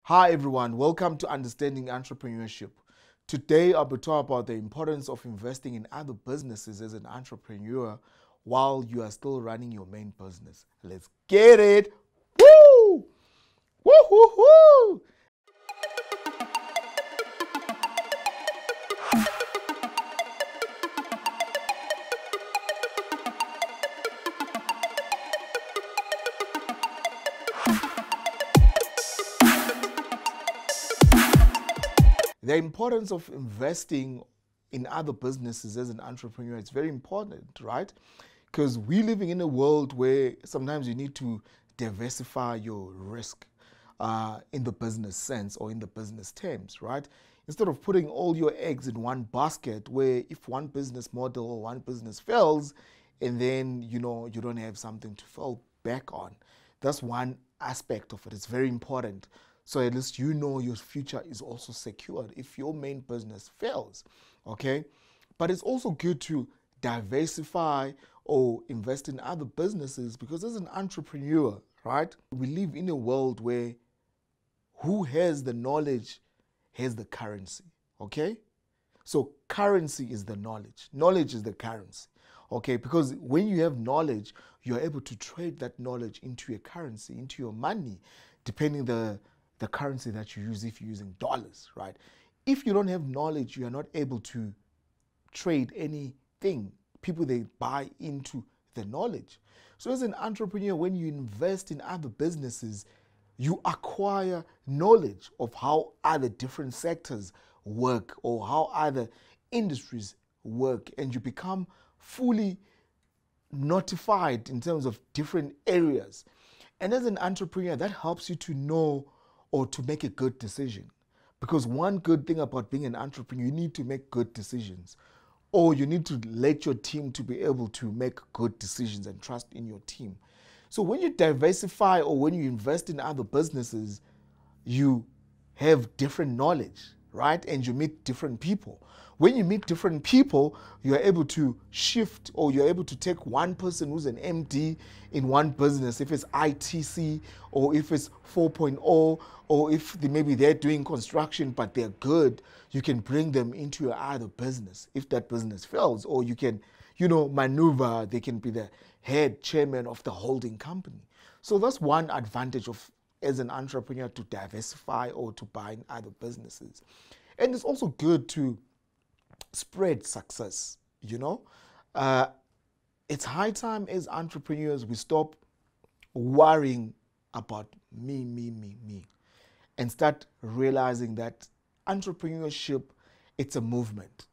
Hi everyone, welcome to Understanding Entrepreneurship. Today I'll be talking about the importance of investing in other businesses as an entrepreneur while you are still running your main business. Let's get it! Woo! Woo hoo hoo! The importance of investing in other businesses as an entrepreneur, it's very important, right? Because we're living in a world where sometimes you need to diversify your risk in the business sense or in the business terms, right? Instead of putting all your eggs in one basket where if one business model or one business fails and then, you don't have something to fall back on. That's one aspect of it. It's very important. So at least your future is also secured if your main business fails, okay? But it's also good to diversify or invest in other businesses because as an entrepreneur, right, we live in a world where who has the knowledge has the currency, okay? So currency is the knowledge. Knowledge is the currency, okay? Because when you have knowledge, you're able to trade that knowledge into your currency, into your money, depending the currency that you use if you're using dollars, right? If you don't have knowledge, you are not able to trade anything. People, they buy into the knowledge. So as an entrepreneur, when you invest in other businesses, you acquire knowledge of how other different sectors work or how other industries work, and you become fully notified in terms of different areas. And as an entrepreneur, that helps you to know or to make a good decision. Because one good thing about being an entrepreneur, you need to make good decisions. Or you need to let your team to be able to make good decisions and trust in your team. So when you diversify or when you invest in other businesses, you have different knowledge, right? And you meet different people. When you meet different people, you're able to shift or you're able to take one person who's an MD in one business, if it's ITC or if it's 4.0 or if maybe they're doing construction but they're good, you can bring them into your other business if that business fails, or you can, maneuver, they can be the head chairman of the holding company. So that's one advantage of as an entrepreneur to diversify or to buy in other businesses. And it's also good to spread success, It's high time as entrepreneurs we stop worrying about me, and start realizing that entrepreneurship, it's a movement.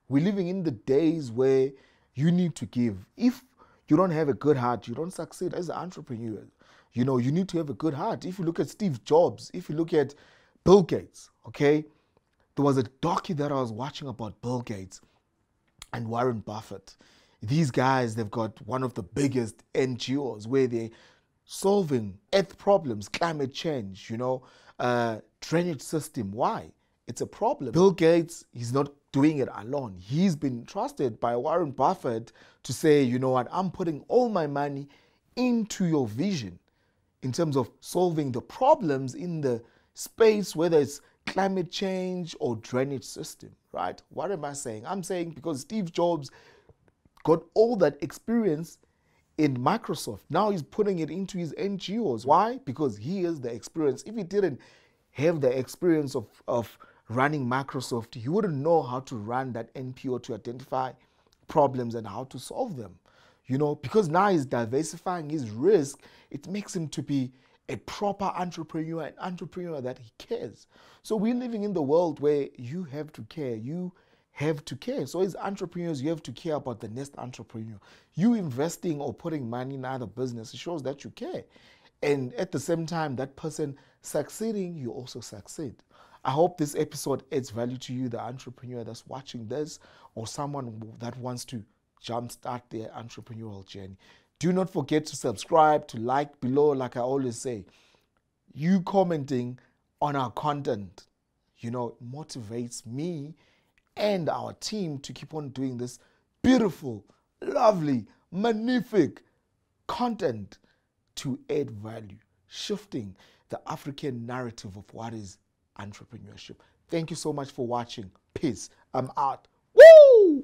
We're living in the days where you need to give. If you don't have a good heart, you don't succeed as an entrepreneur. You need to have a good heart. If you look at Steve Jobs, if you look at Bill Gates, okay? There was a docu that I was watching about Bill Gates and Warren Buffett. These guys, they've got one of the biggest NGOs where they're solving earth problems, climate change, drainage system. Why? It's a problem. Bill Gates, he's not doing it alone. He's been trusted by Warren Buffett to say, you know what, I'm putting all my money into your vision in terms of solving the problems in the space, whether it's climate change or drainage system, right? What am I saying? I'm saying because Steve Jobs got all that experience in Microsoft. Now he's putting it into his NGOs. Why? Because he has the experience. If he didn't have the experience of running Microsoft, he wouldn't know how to run that NPO to identify problems and how to solve them. Because now he's diversifying his risk, it makes him to be a proper entrepreneur, an entrepreneur that he cares. So we're living in the world where you have to care. You have to care. So as entrepreneurs, you have to care about the next entrepreneur. You investing or putting money in other business, it shows that you care. And at the same time, that person succeeding, you also succeed. I hope this episode adds value to you, the entrepreneur that's watching this, or someone that wants to jumpstart their entrepreneurial journey. Do not forget to subscribe, to like below, like I always say. You commenting on our content, motivates me and our team to keep on doing this beautiful, lovely, magnific content to add value, shifting the African narrative of what is entrepreneurship. Thank you so much for watching. Peace. I'm out. Woo!